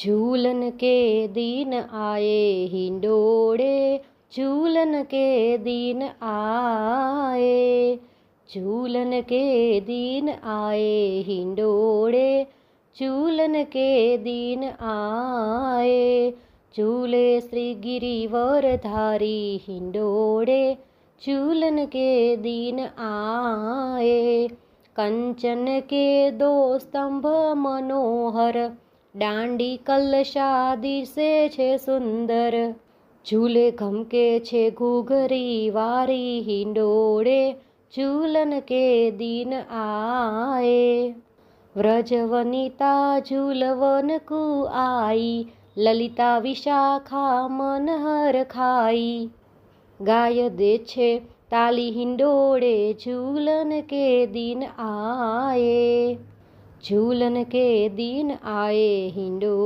झूलन के दिन आए हिंडोळे, झूलन के दिन आए, झूलन के दिन आए हिंडोळे, झूलन के दिन आए। झूले श्री गिरिवरधारी हिंडोळे, झूलन के दिन आए। कंचन के दो स्तंभ मनोहर, दांडी कलशा दिसे छे सुंदर। झूले घमके छे घूघरी वारी हिंडोळे, झूलन के दिन आए। व्रजवनिता झूलवन को आई, ललिता विशाखा मनहर खाई। गाय दे छे ताली हिंडोळे, झूलन के दिन आए, झूलन के दिन आए हिंडोळे।